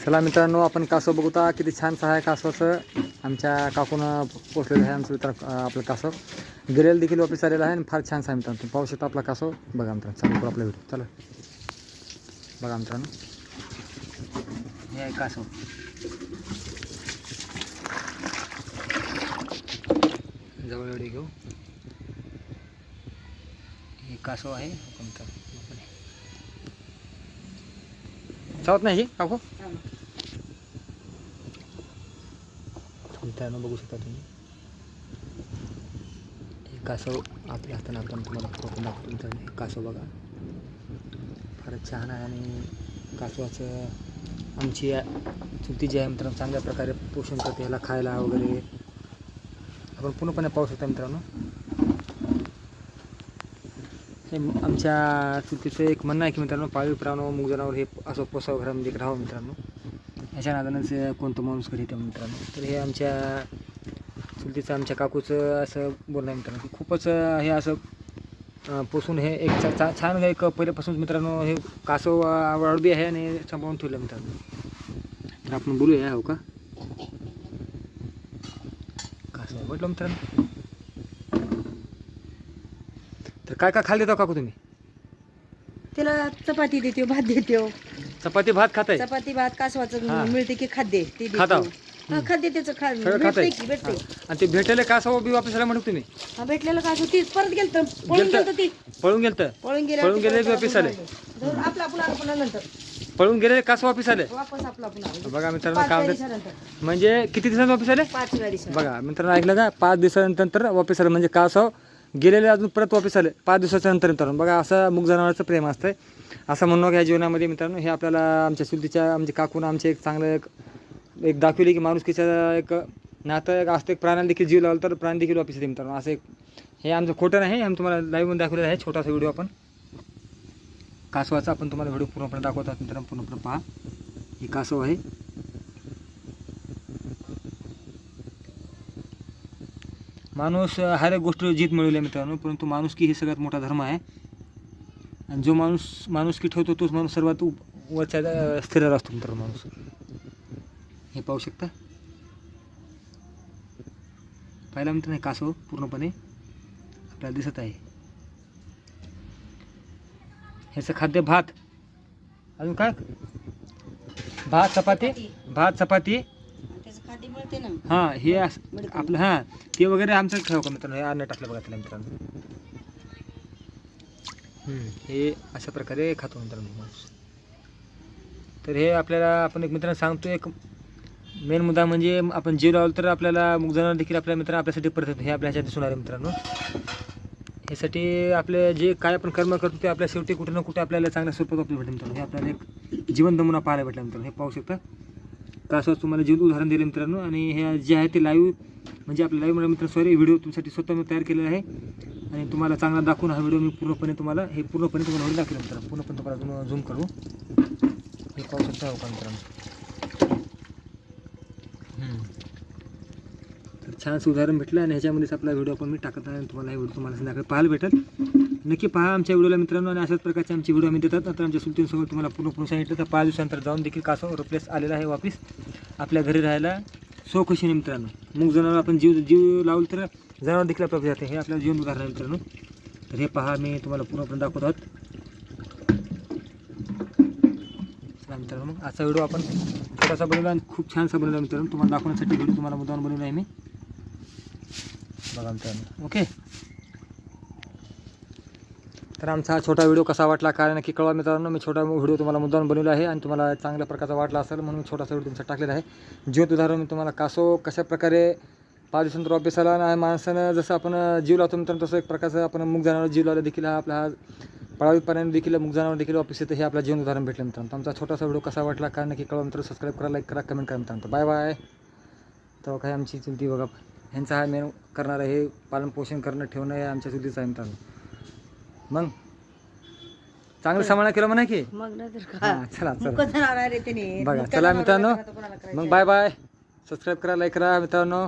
चला मित्रांनो, आपण कासव बघूता किती छान आहे कासवाचं. आमच्या काकूनं पोचलेलं आहे आमचं मित्र आपलं कासव. गिरेल देखील वापस आलेलं आहे आणि फार छान आहे मित्रांनो. तुम्ही पाहू शकता आपला कासव. बघा मित्रांनो, चालू करू आपला व्हिडिओ. चला बघा मित्रांनो, हे आहे कासव. जवळ व्हिडिओ घेऊ. हे कासव आहे चावत नाही काकू. मित्रांनो बघू शकता तुम्ही, हे कासव आपल्या हाताने आपण तुम्हाला फोटो दाखवतो मित्रांनो. हे कासव बघा, फारच छान आहे आणि कासवाचं आमची चुलती जी आहे मित्रांनो चांगल्या प्रकारे पोषण करते. ह्याला खायला वगैरे आपण पूर्णपणे पाहू शकता मित्रांनो. हे आमच्या चुलतीचं एक म्हणणं आहे की मित्रांनो, पाळीव प्राणी मूग जनावर हे असं पोसावं घरामध्ये राहावं मित्रांनो. ह्याच्या नादानंच कोणतं माणूस घरी येतं मित्रांनो. तर हे आमच्या चुलतीचं आमच्या काकूचं असं बोलणं आहे मित्रांनो की खूपच हे असं पोसून हे एक छान एक पहिल्यापासून मित्रांनो हे कासव वाढबी आहे आणि सांभाळून ठेवलं मित्रांनो. तर आपण बोलूया हो का कासव म्हटलं मित्रांनो. तर काय काय खायला देतो काकू तुम्ही? त्याला चपाती देतो, भात देतो. चपाती भात खाताय? चपाती भात कासवाचं मिळते की खाद्य ते खाता? खाद्य त्याचं सगळं खाताय? भेटते. आणि ते भेटलेले कासव बी वापस आला म्हणत तुम्ही? भेटलेलं कासव तीच परत गेलं, पळून गेलं ती. पळून गेलं? पळून गेले वापस आले? आपला पुन्हा नंतर पळून गेले कासव वापस आले? वापस आपला पुन्हा. बघा मित्रांनो काय म्हणतात, म्हणजे किती दिवसात वापस आले? 5 दिवस. बघा मित्रांनो, ऐकलं का? 5 दिवसानंतर वापस आले. म्हणजे कासव गेलेले अजून परत वापस आले 5 दिवसाच्या नंतर मित्रांनो. बघा असं मुग जनावराचं प्रेम असतंय. असं म्हणणं ह्या जीवनामध्ये मित्रांनो. हे आपल्याला आमच्या चुलतीच्या म्हणजे काकून आमचे एक चांगलं एक दाखवली की माणुसकीचं एक नातं एक असतं. एक प्राण्याला देखील जीव लावला तर प्राणी देखील वापस येते मित्रांनो. असं एक हे आमचं खोटं नाही, आम्ही तुम्हाला लाईव्हमध्ये दाखवलेलं आहे. छोटासा व्हिडिओ आपण कासवाचा आपण तुम्हाला व्हिडिओ पूर्णपणे दाखवतात मित्रांनो. पूर्णपणे पहा, हे कासव आहे. माणूस हर एक गोष्ट जीत मिळवली मित्रांनो, परंतु माणुसकी हे सगळ्यात मोठा धर्म आहे. आणि जो माणुसकी ठेवतो तोच माणूस सर्वात वरच्या स्थिर असतो मित्रांनो माणूस. हे पाहू शकता पाहिला मित्रांनो, कासव पूर्णपणे आपल्याला दिसत आहे. ह्याचं खाद्य भात, अजून काय? भात चपाती खाद्य मिळते ना. हां हे आपलं हां ते वगैरे आमचं खाऊ का मित्रांनो. हे अन्न टाकलं बघा त्याला मित्रांनो. हे अशा प्रकारे खातो मित्रांनो माणूस. तर हे आपल्याला आपण एक मित्रांनो सांगतो, एक मेन मुद्दा म्हणजे आपण जीव लावलं तर आपल्याला मुग जनावर देखील आपल्या मित्रांनो आपल्यासाठी परत येतो. हे आपल्या ह्याच्यात दिसून आले मित्रांनो. ह्यासाठी आपले जे काय आपण कर्म करतो ते आपल्या शेवटी कुठे ना कुठे आपल्याला चांगल्या स्वरूपात आपल्याला भेटलं मित्रांनो. हे आपल्याला एक जीवन नमुना पाहायला भेटला मित्रांनो. हे पाहू शकता कासवाचं तुम्हाला जीवन उदाहरण दिलं मित्रांनो. आणि हे जे आहे ते लाईव्ह म्हणजे आपल्या लाईव्ह मित्रांनो सॉरी व्हिडिओ तुमच्यासाठी स्वतः मी तयार केलेला आहे आणि तुम्हाला चांगला दाखवून हा व्हिडिओ मी पूर्णपणे तुम्हाला व्हिडिओ दाखवला मित्रांनो. पूर्णपणे तुम्हाला झूम करू. हे पाहू शकता हो का मित्रांनो. तर छानसं उदाहरण भेटलं आणि ह्याच्यामध्येच आपला व्हिडिओ पण मी टाकत आहे. तुम्हाला हे व्हिडिओ तुम्हाला संध्याकाळी पाहायला भेटेल. नक्की पहा आमच्या व्हिडिओला मित्रांनो. आणि अशाच प्रकारचे आमचे व्हिडिओ आम्ही देतात. नंतर आमच्या सुलतींसोबत तुम्हाला पूर्ण सांगितलं तर 5 दिवसानंतर जाऊन देखील कासव रिप्लेस आलेला आहे वापस आपल्या घरी राहायला खुशीने मित्रांनो. मुग जनावर आपण जीव लावलं तर जनावर देखील आपल्याला जाते. हे आपल्याला जीवन उदाहरण आहे मित्रांनो. तर हे पहा मी तुम्हाला पूर्णपणे दाखवत आहोत. चला मित्रांनो, मग आजचा व्हिडिओ आपण छोटासा बनवला आणि खूप छानसा बनवला मित्रांनो. तुम्हाला दाखवण्यासाठी व्हिडिओ तुम्हाला मुद्दाम बनवला आहे मी. बघा मित्रांनो. ओके, तर आमचा हा छोटा व्हिडिओ कसा वाटला काय नक्की कळवा मित्रांनो. मी छोटा व्हिडिओ तुम्हाला मुद्दाम बनवला आहे आणि तुम्हाला चांगल्या प्रकारचा वाटला असेल म्हणून छोटासा व्हिडिओ तुमचा टाकलेला आहे. जीव उदाहरण मी तुम्हाला कासव कशा प्रकारे 5 दिवसांतर वापस आला आणि माणसानं जसं आपण जीव लावतो मित्रांनो तसं एक प्रकारचं आपण मुग जनावर जीव लावला देखील हा आपला पळावी प्राणी देखील मुग जनावर देखील वापस येतं. हे आपला जीवन उदाहरण भेटलं मित्रांनो. आमचा छोटासा व्हिडिओ कसा वाटला काय नक्की कळवा मित्रांनो. सबस्क्राईब करा, लाईक करा, कमेंट करा मित्रांनो. Bye bye. तर काय आमची चुलती बघा, ह्यांचा हा मेन करणारं हे पालन पोषण करणं ठेवणं हे आमच्या चुलतीचं आहे मित्रांनो. मग चांगलं सांभाळा केलं म्हणा की मग नंतर चला चला बघा. चला मित्रांनो, मग बाय बाय. सबस्क्राईब करा, लाईक करा मित्रांनो.